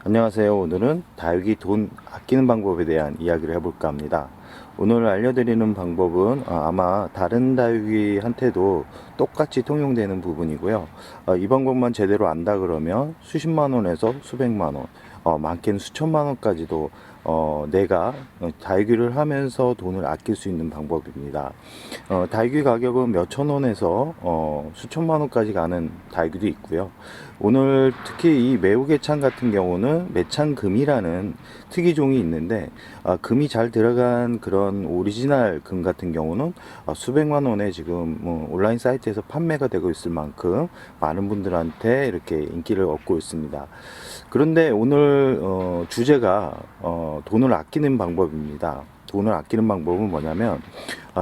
안녕하세요. 오늘은 다육이 돈 아끼는 방법에 대한 이야기를 해볼까 합니다. 오늘 알려드리는 방법은 아마 다른 다육이한테도 똑같이 통용되는 부분이고요. 이 방법만 제대로 안다 그러면 수십만 원에서 수백만 원, 많게는 수천만 원까지도 내가 다육이를 하면서 돈을 아낄 수 있는 방법입니다. 다육이 가격은 몇천 원에서 수천만 원까지 가는 다육이도 있고요. 오늘 특히 이 매우개창 같은 경우는 매창금이라는 특이종이 있는데, 금이 잘 들어간 그런 오리지널 금 같은 경우는 수백만 원에 지금 온라인 사이트에서 판매가 되고 있을 만큼 많은 분들한테 이렇게 인기를 얻고 있습니다. 그런데 오늘 주제가 돈을 아끼는 방법입니다. 돈을 아끼는 방법은 뭐냐면,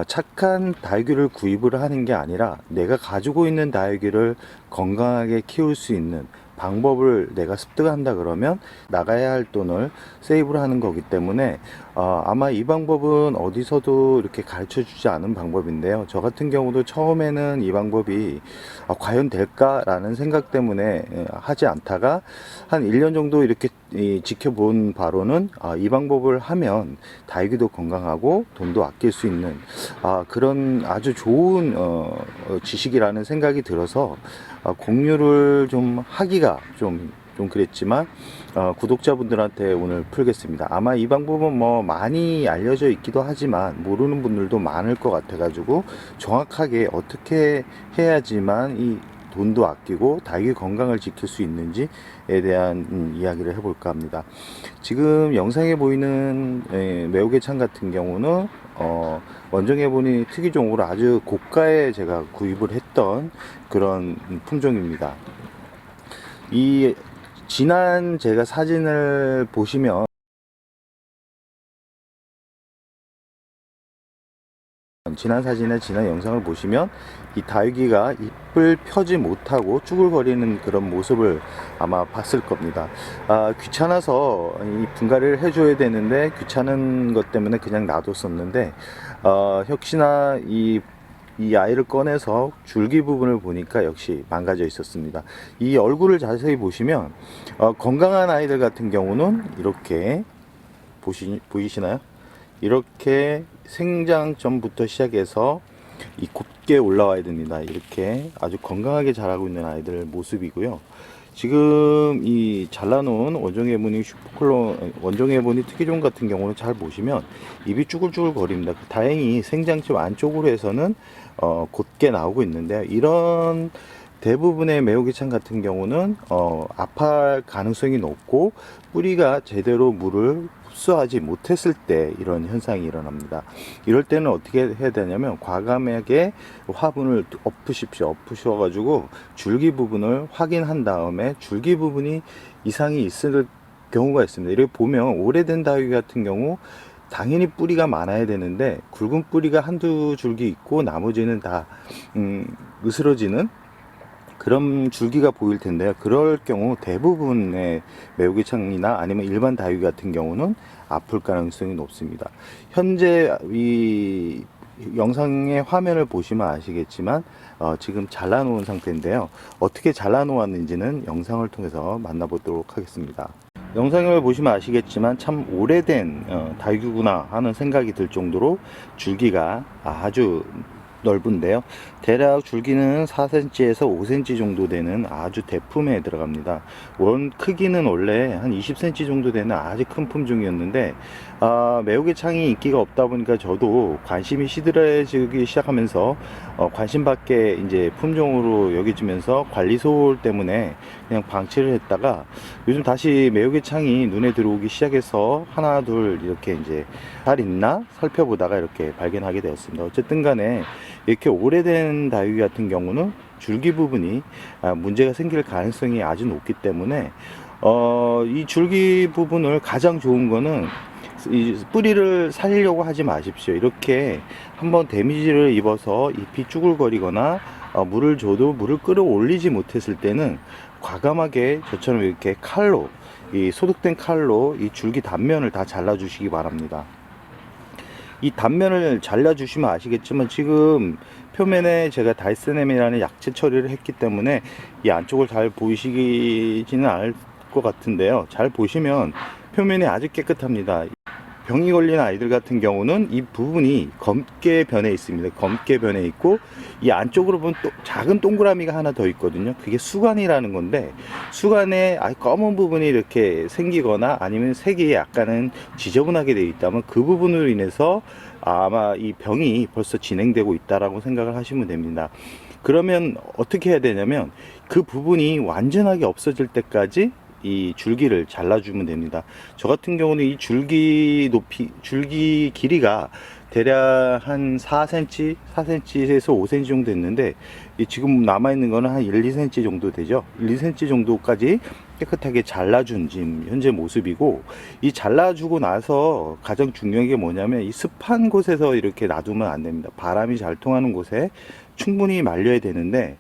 착한 다육이를 구입을 하는 게 아니라 내가 가지고 있는 다육이를 건강하게 키울 수 있는 방법을 내가 습득한다 그러면 나가야 할 돈을 세이브를 하는 거기 때문에 아마 이 방법은 어디서도 이렇게 가르쳐 주지 않은 방법인데요. 저 같은 경우도 처음에는 이 방법이 과연 될까라는 생각 때문에 하지 않다가 한 1년 정도 이렇게 지켜본 바로는 이 방법을 하면 다육이도 건강하고 돈도 아낄 수 있는 그런 아주 좋은 지식이라는 생각이 들어서 공유를 좀 하기가 좀 그랬지만 구독자분들한테 오늘 풀겠습니다. 아마 이 방법은 뭐 많이 알려져 있기도 하지만 모르는 분들도 많을 것 같아 가지고 정확하게 어떻게 해야지만 이 돈도 아끼고 다육이 건강을 지킬 수 있는지에 대한 이야기를 해볼까 합니다. 지금 영상에 보이는 매우개창 같은 경우는 원정해 보니 특이종으로 아주 고가에 제가 구입을 했던 그런 품종입니다. 이 지난 제가 사진을 보시면, 지난 사진에 지난 영상을 보시면 이 다육이가 잎을 펴지 못하고 쭈글거리는 그런 모습을 아마 봤을 겁니다. 귀찮아서 이 분갈이를 해줘야 되는데 귀찮은 것 때문에 그냥 놔뒀었는데, 역시나 이 아이를 꺼내서 줄기 부분을 보니까 역시 망가져 있었습니다. 이 얼굴을 자세히 보시면 건강한 아이들 같은 경우는 이렇게 보이시나요? 이렇게 생장점부터 시작해서 이 곱게 올라와야 됩니다. 이렇게 아주 건강하게 자라고 있는 아이들 모습이고요. 지금 이 잘라놓은 원종해보니 슈퍼클론 원종해보니 특이종 같은 경우는 잘 보시면 입이 쭈글쭈글 거립니다. 다행히 생장점 안쪽으로 해서는 곧게 나오고 있는데요. 이런 대부분의 매우기창 같은 경우는 아파할 가능성이 높고 뿌리가 제대로 물을 흡수하지 못했을 때 이런 현상이 일어납니다. 이럴 때는 어떻게 해야 되냐면 과감하게 화분을 엎으셔 가지고 줄기 부분을 확인한 다음에 줄기 부분이 이상이 있을 경우가 있습니다. 이렇게 보면 오래된 다육이 같은 경우 당연히 뿌리가 많아야 되는데 굵은 뿌리가 한두 줄기 있고 나머지는 다 으스러지는 그런 줄기가 보일 텐데요. 그럴 경우 대부분의 매우기창이나 아니면 일반 다육이 같은 경우는 아플 가능성이 높습니다. 현재 이 영상의 화면을 보시면 아시겠지만 지금 잘라 놓은 상태인데요. 어떻게 잘라 놓았는지는 영상을 통해서 만나보도록 하겠습니다. 영상을 보시면 아시겠지만 참 오래된 다육이구나 하는 생각이 들 정도로 줄기가 아주 넓은데요. 대략 줄기는 4cm에서 5cm 정도 되는 아주 대품에 들어갑니다. 원 크기는 원래 한 20cm 정도 되는 아주 큰 품종이었는데 매우개창이 인기가 없다 보니까 저도 관심이 시들해지기 시작하면서 관심 밖에 이제 품종으로 여겨지면서 관리 소홀 때문에 그냥 방치를 했다가 요즘 다시 매우개창이 눈에 들어오기 시작해서 하나 둘 이렇게 이제 잘 있나 살펴보다가 이렇게 발견하게 되었습니다. 어쨌든 간에 이렇게 오래된 다육이 같은 경우는 줄기 부분이 문제가 생길 가능성이 아주 높기 때문에 이 줄기 부분을 가장 좋은 거는 이 뿌리를 살리려고 하지 마십시오. 이렇게 한번 데미지를 입어서 잎이 쭈글거리거나 물을 줘도 물을 끌어올리지 못했을 때는 과감하게 저처럼 이렇게 칼로, 이 소독된 칼로 이 줄기 단면을 다 잘라 주시기 바랍니다. 이 단면을 잘라 주시면 아시겠지만 지금 표면에 제가 달스넴이라는 약체 처리를 했기 때문에 이 안쪽을 잘 보이시지는 않을 것 같은데요. 잘 보시면 표면이 아주 깨끗합니다. 병이 걸린 아이들 같은 경우는 이 부분이 검게 변해 있습니다. 검게 변해 있고 이 안쪽으로 보면 또 작은 동그라미가 하나 더 있거든요. 그게 수관이라는 건데, 수관에 검은 부분이 이렇게 생기거나 아니면 색이 약간은 지저분하게 되어 있다면 그 부분으로 인해서 아마 이 병이 벌써 진행되고 있다라고 생각을 하시면 됩니다. 그러면 어떻게 해야 되냐면 그 부분이 완전하게 없어질 때까지 이 줄기를 잘라주면 됩니다. 저 같은 경우는 이 줄기 길이가 대략 한 4cm, 4cm에서 5cm 정도 됐는데, 지금 남아있는 거는 한 1, 2cm 정도 되죠. 1, 2cm 정도까지 깨끗하게 잘라준 지금 현재 모습이고, 이 잘라주고 나서 가장 중요한 게 뭐냐면 이 습한 곳에서 이렇게 놔두면 안 됩니다. 바람이 잘 통하는 곳에 충분히 말려야 되는데,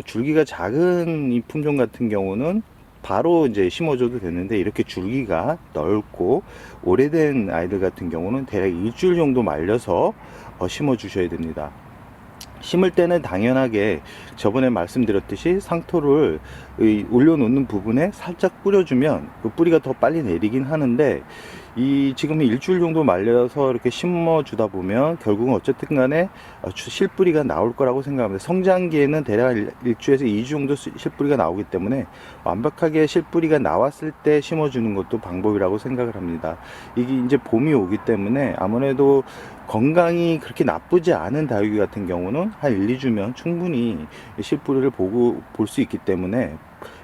줄기가 작은 이 품종 같은 경우는 바로 이제 심어줘도 되는데, 이렇게 줄기가 넓고 오래된 아이들 같은 경우는 대략 일주일 정도 말려서 심어 주셔야 됩니다. 심을 때는 당연하게 저번에 말씀드렸듯이 상토를 올려놓는 부분에 살짝 뿌려주면 그 뿌리가 더 빨리 내리긴 하는데, 이 지금 일주일 정도 말려서 이렇게 심어 주다 보면 결국은 어쨌든 간에 실뿌리가 나올 거라고 생각합니다. 성장기에는 대략 일주에서 2주 정도 실뿌리가 나오기 때문에 완벽하게 실뿌리가 나왔을 때 심어 주는 것도 방법이라고 생각을 합니다. 이게 이제 봄이 오기 때문에 아무래도 건강이 그렇게 나쁘지 않은 다육이 같은 경우는 한 1, 2주면 충분히 실뿌리를 볼 수 있기 때문에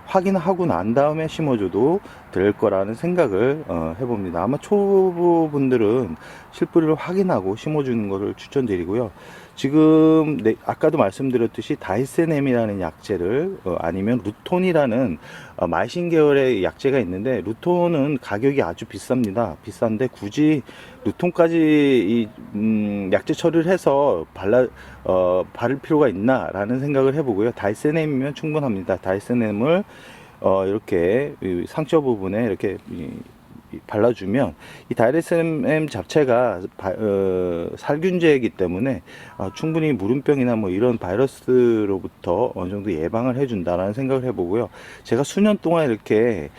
확인하고 난 다음에 심어줘도 될 거라는 생각을 해봅니다. 아마 초보분들은 실뿌리를 확인하고 심어주는 것을 추천드리고요. 지금 아까도 말씀드렸듯이 다이세넴이라는 약재를 아니면 루톤이라는 마이신 계열의 약재가 있는데, 루톤은 가격이 아주 비쌉니다. 비싼데 굳이 루톤까지 약재 처리를 해서 바를 필요가 있나 라는 생각을 해보고요. 다이세넴이면 충분합니다. 다이세넴을 이렇게 상처 부분에 이렇게 발라주면, 이 다이세넴 자체가 살균제이기 때문에 충분히 무름병이나 뭐 이런 바이러스로부터 어느 정도 예방을 해준다라는 생각을 해보고요. 제가 수년 동안 이렇게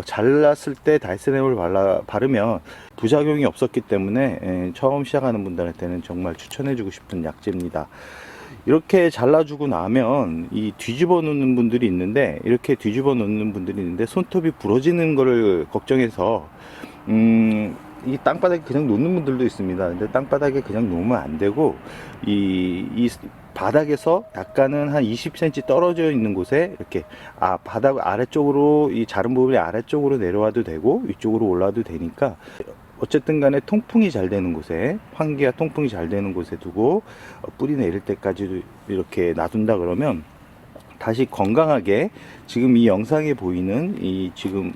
잘랐을 때 다이세넴을 바르면 부작용이 없었기 때문에 처음 시작하는 분들한테는 정말 추천해주고 싶은 약재입니다. 이렇게 잘라주고 나면 이 뒤집어 놓는 분들이 있는데, 이렇게 뒤집어 놓는 분들이 있는데 손톱이 부러지는 거를 걱정해서 이 땅바닥에 그냥 놓는 분들도 있습니다. 근데 땅바닥에 그냥 놓으면 안 되고, 이 바닥에서 약간은 한 20cm 떨어져 있는 곳에 이렇게 바닥 아래쪽으로, 이 자른 부분이 아래쪽으로 내려와도 되고 위쪽으로 올라와도 되니까, 어쨌든 간에 통풍이 잘 되는 곳에, 환기와 통풍이 잘 되는 곳에 두고 뿌리 내릴 때까지 이렇게 놔둔다 그러면 다시 건강하게 지금 이 영상에 보이는 이 지금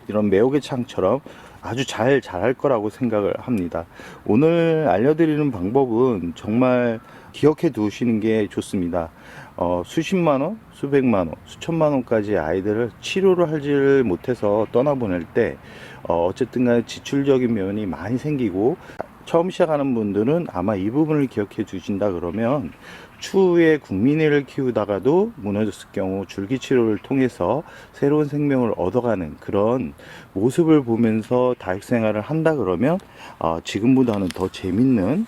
이런 매혹의 창처럼 아주 잘 자랄 거라고 생각을 합니다. 오늘 알려드리는 방법은 정말 기억해 두시는 게 좋습니다. 수십만원, 수백만원, 수천만원까지 아이들을 치료를 하지를 못해서 떠나보낼 때 어쨌든 간에 지출적인 면이 많이 생기고, 처음 시작하는 분들은 아마 이 부분을 기억해 주신다 그러면 추후에 국민애를 키우다가도 무너졌을 경우 줄기 치료를 통해서 새로운 생명을 얻어가는 그런 모습을 보면서 다육 생활을 한다 그러면 지금보다는 더 재밌는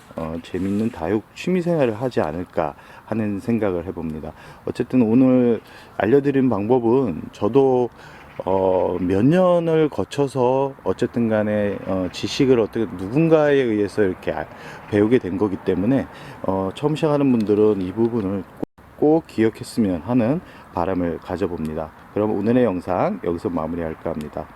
다육 취미 생활을 하지 않을까 하는 생각을 해봅니다. 어쨌든 오늘 알려드린 방법은 저도 몇 년을 거쳐서 어쨌든 간에 지식을 어떻게 누군가에 의해서 이렇게 배우게 된 거기 때문에 처음 시작하는 분들은 이 부분을 꼭 기억했으면 하는 바람을 가져봅니다. 그럼 오늘의 영상 여기서 마무리할까 합니다.